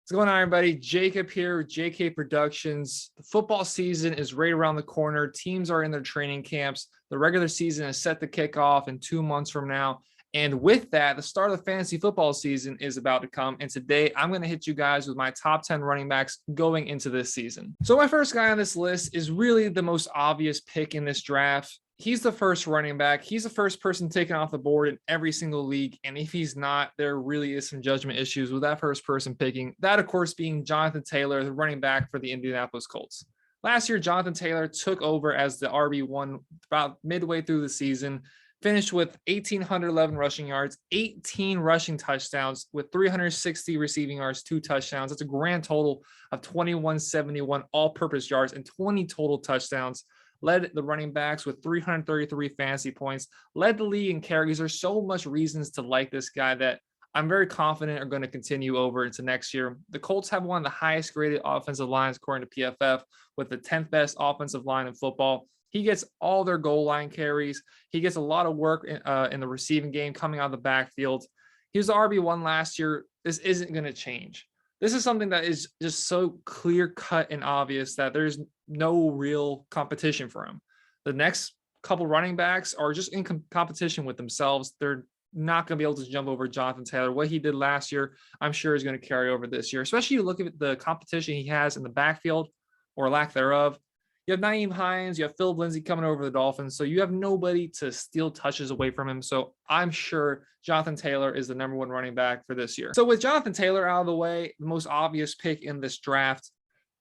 What's going on, everybody? Jacob here with JK Productions. The football season is right around the corner. Teams are in their training camps. The regular season is set to kick off in 2 months from now. And with that, the start of the fantasy football season is about to come. And today, I'm going to hit you guys with my top 10 running backs going into this season. So my first guy on this list is really the most obvious pick in this draft. He's the first running back. He's the first person taken off the board in every single league. And if he's not, there really is some judgment issues with that first person picking. That, of course, being Jonathan Taylor, the running back for the Indianapolis Colts. Last year, Jonathan Taylor took over as the RB1 about midway through the season, finished with 1,811 rushing yards, 18 rushing touchdowns with 360 receiving yards, 2 touchdowns. That's a grand total of 2,171 all-purpose yards and 20 total touchdowns. Led the running backs with 333 fantasy points, led the league in carries. There's so much reasons to like this guy that I'm very confident are going to continue over into next year. The Colts have one of the highest graded offensive lines according to PFF, with the 10th best offensive line in football. He gets all their goal line carries. He gets a lot of work in the receiving game coming out of the backfield. He was the RB1 last year. This isn't going to change. This is something that is just so clear cut and obvious that there's no real competition for him. The next couple running backs are just in competition with themselves. They're not going to be able to jump over Jonathan Taylor. What he did last year, I'm sure is going to carry over this year, especially you look at the competition he has in the backfield or lack thereof. You have Nyheim Hines, you have Philip Lindsay coming over the Dolphins, so you have nobody to steal touches away from him. So I'm sure Jonathan Taylor is the #1 running back for this year. So with Jonathan Taylor out of the way, the most obvious pick in this draft,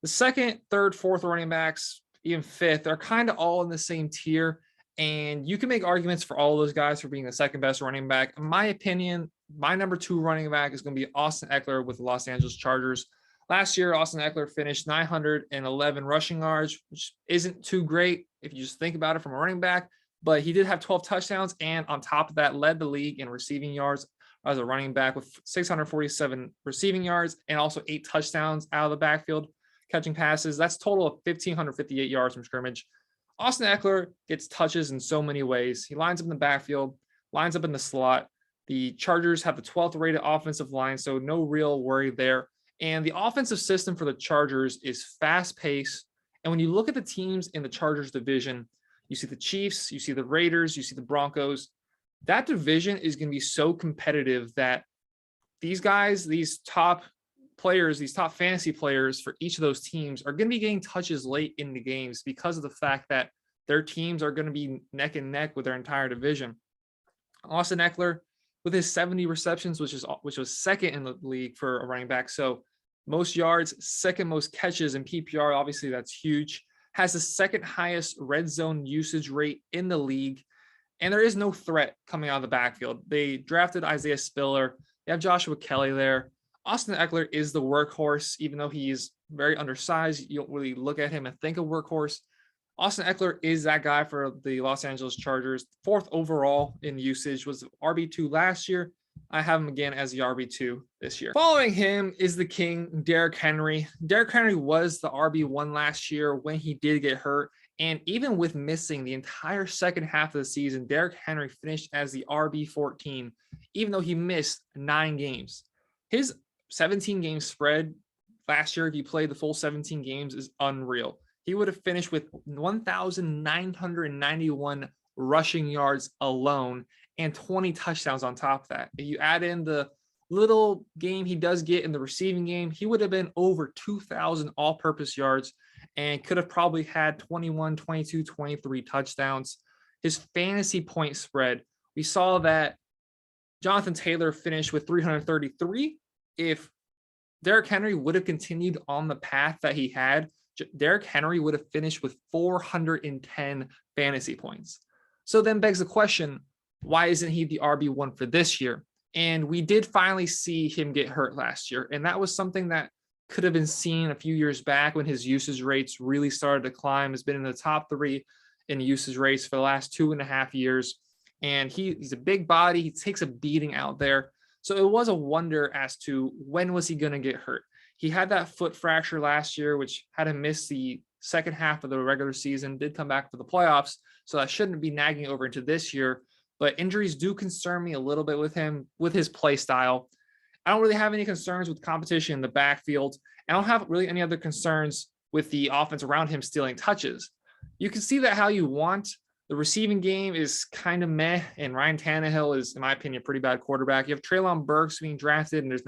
the second, third, fourth running backs, even fifth, are kind of all in the same tier. And you can make arguments for all those guys for being the second best running back. In my opinion, my #2 running back is going to be Austin Ekeler with the Los Angeles Chargers. Last year, Austin Ekeler finished 911 rushing yards, which isn't too great if you just think about it from a running back, but he did have 12 touchdowns, and on top of that, led the league in receiving yards as a running back with 647 receiving yards and also 8 touchdowns out of the backfield, catching passes. That's a total of 1,558 yards from scrimmage. Austin Ekeler gets touches in so many ways. He lines up in the backfield, lines up in the slot. The Chargers have the 12th rated offensive line, so no real worry there. And the offensive system for the Chargers is fast-paced. And when you look at the teams in the Chargers division, you see the Chiefs, you see the Raiders, you see the Broncos. That division is going to be so competitive that these guys, these top players, these top fantasy players for each of those teams are going to be getting touches late in the games because of the fact that their teams are going to be neck and neck with their entire division. Austin Ekeler, with his 70 receptions, which was second in the league for a running back. So most yards, second most catches in PPR. Obviously, that's huge. Has the second highest red zone usage rate in the league. And there is no threat coming out of the backfield. They drafted Isaiah Spiller. They have Joshua Kelly there. Austin Ekeler is the workhorse, even though he's very undersized. You don't really look at him and think of workhorse. Austin Ekeler is that guy for the Los Angeles Chargers. 4th overall in usage, was RB2 last year. I have him again as the RB2 this year. Following him is the king, Derrick Henry. Derrick Henry was the RB1 last year when he did get hurt. And even with missing the entire second half of the season, Derrick Henry finished as the RB14, even though he missed 9 games. His 17-game spread last year, if he played the full 17 games, is unreal. He would have finished with 1,991 rushing yards alone and 20 touchdowns on top of that. If you add in the little game he does get in the receiving game, he would have been over 2,000 all-purpose yards and could have probably had 21, 22, 23 touchdowns. His fantasy point spread, we saw that Jonathan Taylor finished with 333. If Derrick Henry would have continued on the path that he had, Derrick Henry would have finished with 410 fantasy points. So then begs the question, why isn't he the RB1 for this year? And we did finally see him get hurt last year. And that was something that could have been seen a few years back when his usage rates really started to climb. Has been in the top 3 in usage rates for the last 2.5 years. And he's a big body. He takes a beating out there. So it was a wonder as to when was he going to get hurt. He had that foot fracture last year, which had him miss the second half of the regular season, did come back for the playoffs. So that shouldn't be nagging over into this year. But injuries do concern me a little bit with him, with his play style. I don't really have any concerns with competition in the backfield. I don't have really any other concerns with the offense around him stealing touches. You can see that how you want. The receiving game is kind of meh, and Ryan Tannehill is, in my opinion, a pretty bad quarterback. You have Treylon Burks being drafted, and there's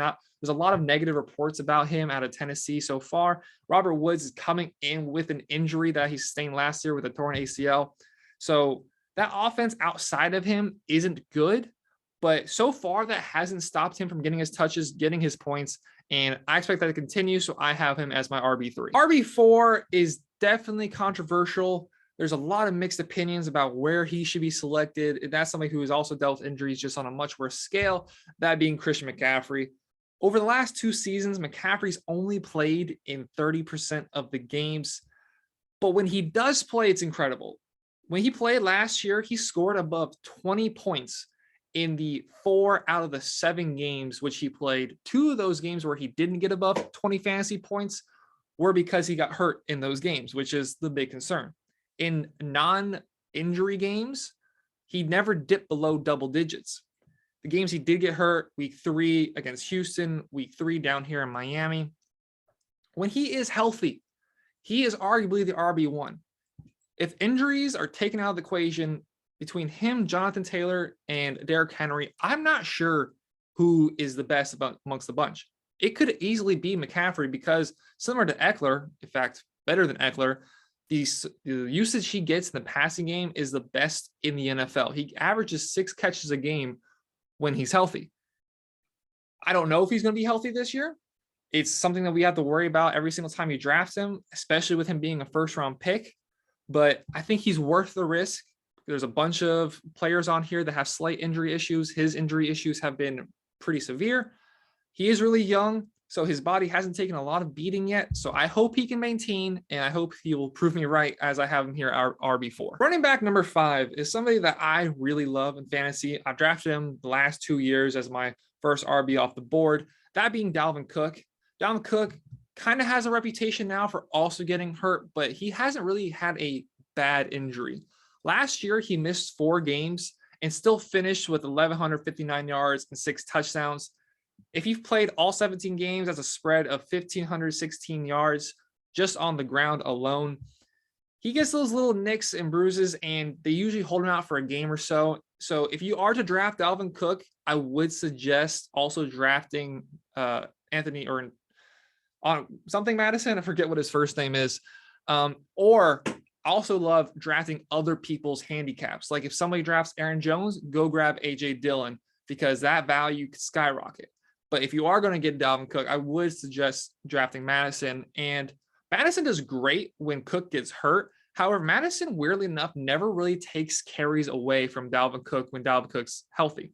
a lot of negative reports about him out of Tennessee so far. Robert Woods is coming in with an injury that he sustained last year with a torn ACL. So that offense outside of him isn't good, but so far that hasn't stopped him from getting his touches, getting his points, and I expect that to continue, so I have him as my RB3. RB4 is definitely controversial. There's a lot of mixed opinions about where he should be selected. And that's somebody who has also dealt with injuries just on a much worse scale, that being Christian McCaffrey. Over the last 2 seasons, McCaffrey's only played in 30% of the games. But when he does play, it's incredible. When he played last year, he scored above 20 points in the 4 out of the 7 games which he played. 2 of those games where he didn't get above 20 fantasy points were because he got hurt in those games, which is the big concern. In non-injury games, he never dipped below double digits. The games he did get hurt, week 3 against Houston, week 3 down here in Miami. When he is healthy, he is arguably the RB1. If injuries are taken out of the equation between him, Jonathan Taylor, and Derrick Henry, I'm not sure who is the best amongst the bunch. It could easily be McCaffrey because similar to Ekeler, in fact, better than Ekeler, the usage he gets in the passing game is the best in the NFL. He averages 6 catches a game when he's healthy. I don't know if he's going to be healthy this year. It's something that we have to worry about every single time you draft him, especially with him being a first-round pick. But I think he's worth the risk. There's a bunch of players on here that have slight injury issues. His injury issues have been pretty severe. He is really young, so his body hasn't taken a lot of beating yet. So I hope he can maintain, and I hope he will prove me right as I have him here at RB4. Running back number 5 is somebody that I really love in fantasy. I've drafted him the last 2 years as my first RB off the board, that being Dalvin Cook. Dalvin Cook kind of has a reputation now for also getting hurt, but he hasn't really had a bad injury. Last year, he missed 4 games and still finished with 1,159 yards and 6 touchdowns. If you've played all 17 games, that's a spread of 1,516 yards just on the ground alone. He gets those little nicks and bruises, and they usually hold him out for a game or so. So if you are to draft Dalvin Cook, I would suggest also drafting Anthony or on something Madison. I forget what his first name is. Or also love drafting other people's handicaps. Like if somebody drafts Aaron Jones, go grab AJ Dillon because that value could skyrocket. But if you are going to get Dalvin Cook, I would suggest drafting Madison. And Madison does great when Cook gets hurt. However, Madison, weirdly enough, never really takes carries away from Dalvin Cook when Dalvin Cook's healthy.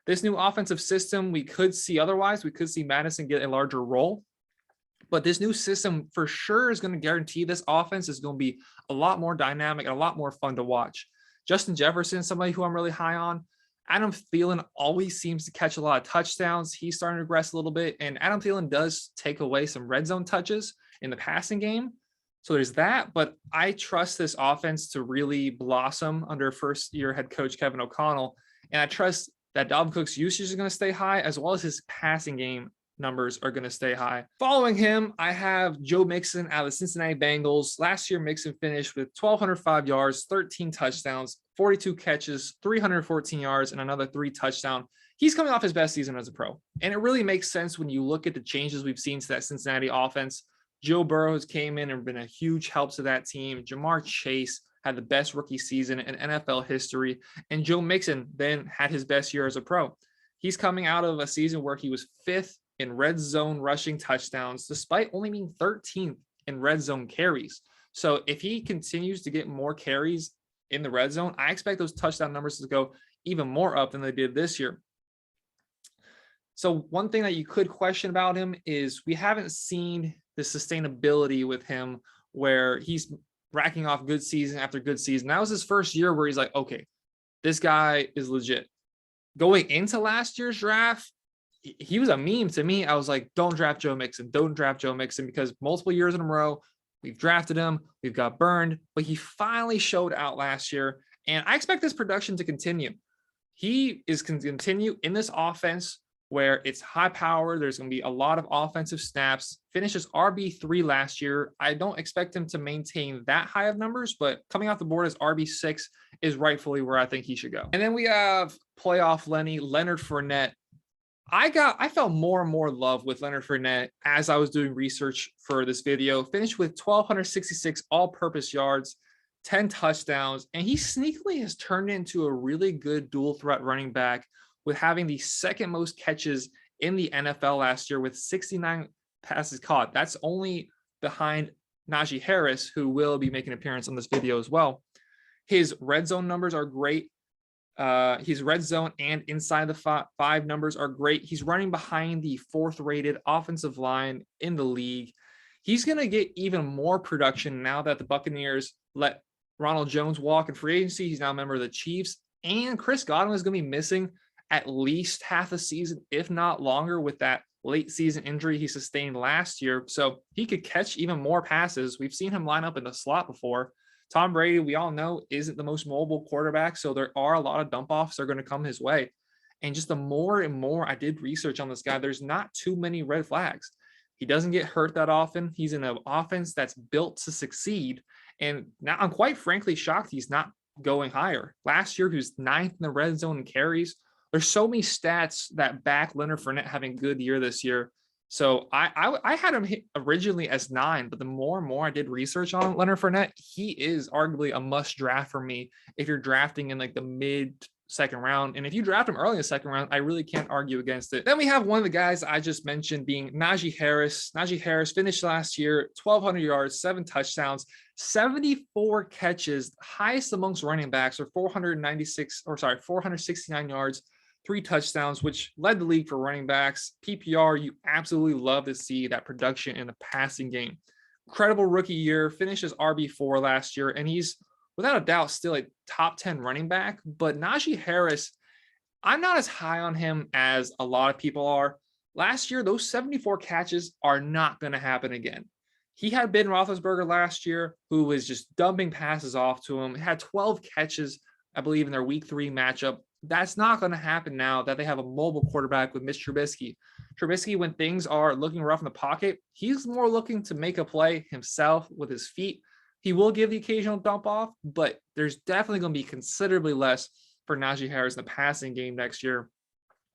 This new offensive system, we could see otherwise. We could see Madison get a larger role. But this new system for sure is going to guarantee this offense is going to be a lot more dynamic and a lot more fun to watch. Justin Jefferson, somebody who I'm really high on. Adam Thielen always seems to catch a lot of touchdowns. He's starting to regress a little bit. And Adam Thielen does take away some red zone touches in the passing game. So there's that. But I trust this offense to really blossom under first-year head coach Kevin O'Connell. And I trust that Dalvin Cook's usage is going to stay high, as well as his passing game numbers are going to stay high. Following him, I have Joe Mixon out of the Cincinnati Bengals. Last year, Mixon finished with 1,205 yards, 13 touchdowns, 42 catches, 314 yards, and another 3 touchdowns. He's coming off his best season as a pro. And it really makes sense when you look at the changes we've seen to that Cincinnati offense. Joe Burrow has came in and been a huge help to that team. Jamar Chase had the best rookie season in NFL history. And Joe Mixon then had his best year as a pro. He's coming out of a season where he was 5th in red zone rushing touchdowns, despite only being 13th in red zone carries. So if he continues to get more carries in the red zone, I expect those touchdown numbers to go even more up than they did this year. So one thing that you could question about him is we haven't seen the sustainability with him where he's racking off good season after good season. That was his first year where he's like, okay, this guy is legit. Going into last year's draft, he was a meme to me. I was like, don't draft Joe Mixon. Don't draft Joe Mixon because multiple years in a row, we've drafted him. We've got burned, but he finally showed out last year. And I expect this production to continue. He is going to continue in this offense where it's high power. There's going to be a lot of offensive snaps. Finishes RB3 last year. I don't expect him to maintain that high of numbers, but coming off the board as RB6 is rightfully where I think he should go. And then we have playoff Lenny, Leonard Fournette. I felt more and more love with Leonard Fournette as I was doing research for this video. Finished with 1,266 all-purpose yards, 10 touchdowns, and he sneakily has turned into a really good dual threat running back with having the second most catches in the NFL last year with 69 passes caught. That's only behind Najee Harris, who will be making an appearance on this video as well. His red zone numbers are great. His red zone and inside the five numbers are great. He's running behind the 4th rated offensive line in the league. He's going to get even more production now that the Buccaneers let Ronald Jones walk in free agency. He's now a member of the Chiefs, and Chris Godwin is going to be missing at least half a season, if not longer, with that late season injury he sustained last year. So he could catch even more passes. We've seen him line up in the slot before. Tom Brady, we all know, isn't the most mobile quarterback, so there are a lot of dump offs that are going to come his way. And just the more and more I did research on this guy, there's not too many red flags. He doesn't get hurt that often. He's in an offense that's built to succeed. And now I'm quite frankly shocked he's not going higher. Last year, he was 9th in the red zone in carries. There's so many stats that back Leonard Fournette having a good year this year. So I had him originally as 9, but the more and more I did research on Leonard Fournette, he is arguably a must draft for me if you're drafting in like the mid-second round. And if you draft him early in the second round, I really can't argue against it. Then we have one of the guys I just mentioned being Najee Harris. Najee Harris finished last year, 1,200 yards, 7 touchdowns, 74 catches, highest amongst running backs, or 469 yards, 3 touchdowns, which led the league for running backs. PPR, you absolutely love to see that production in the passing game. Incredible rookie year, finished as RB4 last year, and he's without a doubt still a top 10 running back. But Najee Harris, I'm not as high on him as a lot of people are. Last year, those 74 catches are not going to happen again. He had Ben Roethlisberger last year, who was just dumping passes off to him. He had 12 catches, I believe, in their week 3 matchup. That's not going to happen now that they have a mobile quarterback with Mitch Trubisky. Trubisky, when things are looking rough in the pocket, he's more looking to make a play himself with his feet. He will give the occasional dump off, but there's definitely going to be considerably less for Najee Harris in the passing game next year.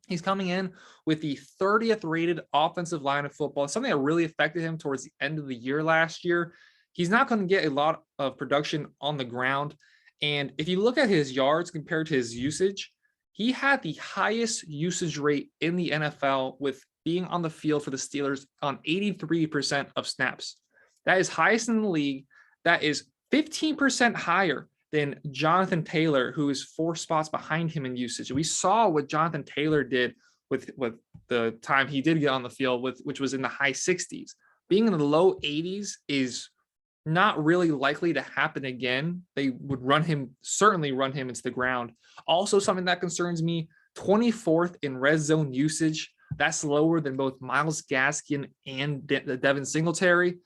He's coming in with the 30th rated offensive line of football, something that really affected him towards the end of the year last year. He's not going to get a lot of production on the ground. And if you look at his yards compared to his usage, he had the highest usage rate in the NFL with being on the field for the Steelers on 83% of snaps. That is highest in the league. That is 15% higher than Jonathan Taylor, who is 4 spots behind him in usage. We saw what Jonathan Taylor did with the time he did get on the field, which was in the high 60s. Being in the low 80s is not really likely to happen again. They would certainly run him into the ground. Also, something that concerns me, 24th in red zone usage. That's lower than both Myles Gaskin and Devin Singletary.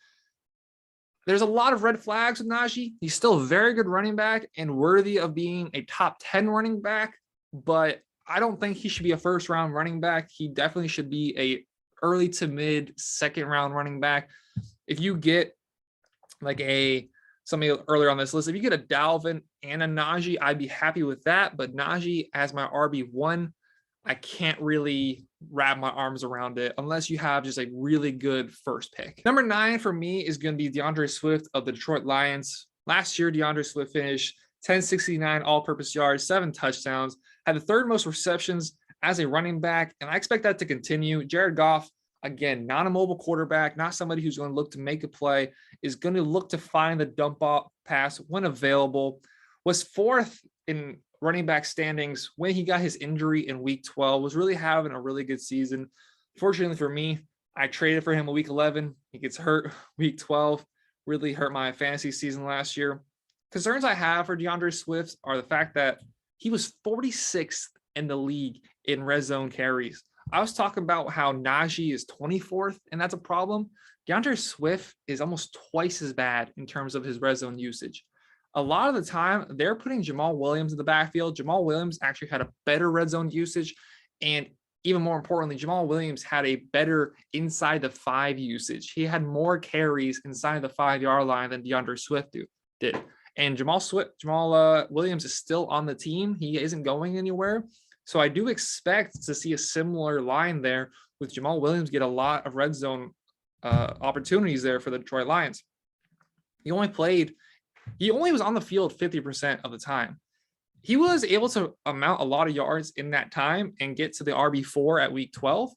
There's a lot of red flags with Najee. He's still a very good running back and worthy of being a top 10 running back, but I don't think he should be a first round running back. He definitely should be a early to mid second round running back. If you get like somebody earlier on this list, if you get a Dalvin and a Najee, I'd be happy with that. But Najee as my RB1, I can't really wrap my arms around it unless you have just a really good first pick. Number 9 for me is going to be DAndre Swift of the Detroit Lions. Last year, DAndre Swift finished 1,069 all-purpose yards, 7 touchdowns, had the 3rd most receptions as a running back, and I expect that to continue. Jared Goff, again, not a mobile quarterback, not somebody who's going to look to make a play, is going to look to find the dump off pass when available. Was 4th in running back standings when he got his injury in week 12, was really having a really good season. Fortunately for me, I traded for him in week 11. He gets hurt week 12, really hurt my fantasy season last year. Concerns I have for DAndre Swift are the fact that he was 46th in the league in red zone carries. I was talking about how Najee is 24th, and that's a problem. DAndre Swift is almost twice as bad in terms of his red zone usage. A lot of the time, they're putting Jamal Williams in the backfield. Jamal Williams actually had a better red zone usage, and even more importantly, Jamal Williams had a better inside the 5 usage. He had more carries inside the 5-yard line than DAndre Swift did. And Jamal Williams is still on the team. He isn't going anywhere. So I do expect to see a similar line there with Jamal Williams get a lot of red zone opportunities there for the Detroit Lions. He only was on the field 50% of the time. He was able to amount a lot of yards in that time and get to the RB4 at week 12.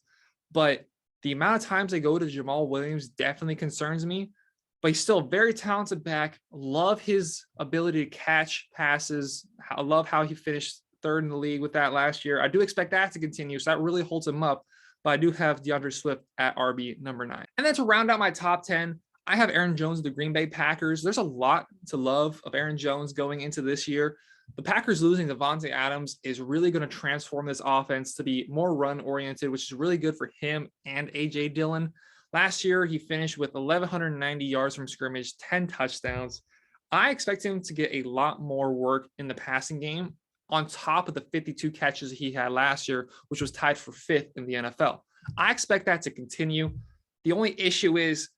But the amount of times they go to Jamal Williams definitely concerns me. But he's still a very talented back. Love his ability to catch passes. I love how he finished 3rd in the league with that last year. I do expect that to continue. So that really holds him up. But I do have DAndre Swift at RB number 9. And then to round out my top 10, I have Aaron Jones of the Green Bay Packers. There's a lot to love of Aaron Jones going into this year. The Packers losing Devontae Adams is really going to transform this offense to be more run-oriented, which is really good for him and A.J. Dillon. Last year, he finished with 1,190 yards from scrimmage, 10 touchdowns. I expect him to get a lot more work in the passing game on top of the 52 catches he had last year, which was tied for 5th in the NFL. I expect that to continue. The only issue is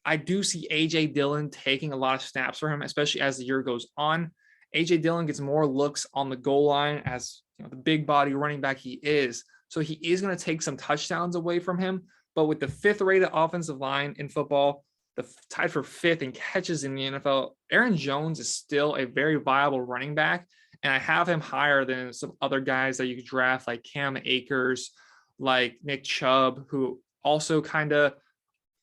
I do see A.J. Dillon taking a lot of snaps for him, especially as the year goes on. A.J. Dillon gets more looks on the goal line as the big body running back he is. So he is going to take some touchdowns away from him. But with the 5th rated offensive line in football, tied for 5th in catches in the NFL, Aaron Jones is still a very viable running back. And I have him higher than some other guys that you could draft, like Cam Akers, like Nick Chubb, who also kind of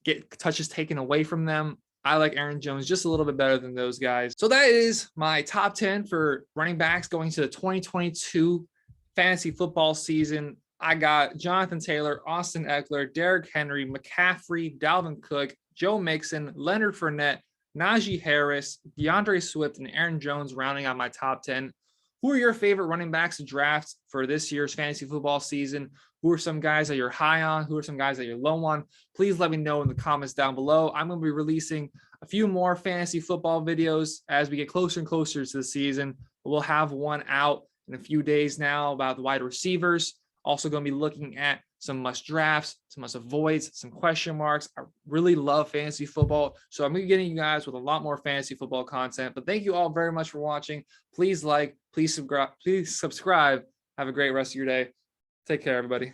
get touches taken away from them. I like Aaron Jones just a little bit better than those guys. So that is my top 10 for running backs going to the 2022 fantasy football season. I got Jonathan Taylor, Austin Ekeler, Derrick Henry, McCaffrey, Dalvin Cook, Joe Mixon, Leonard Fournette, Najee Harris, DAndre Swift, and Aaron Jones rounding out my top 10. Who are your favorite running backs to draft for this year's fantasy football season? Who are some guys that you're high on? Who are some guys that you're low on? Please let me know in the comments down below. I'm going to be releasing a few more fantasy football videos as we get closer and closer to the season. We'll have one out in a few days now about the wide receivers. Also going to be looking at some must drafts, some must avoids, some question marks. I really love fantasy football. So I'm going to be getting you guys with a lot more fantasy football content. But thank you all very much for watching. Please like, please subscribe. Have a great rest of your day. Take care, everybody.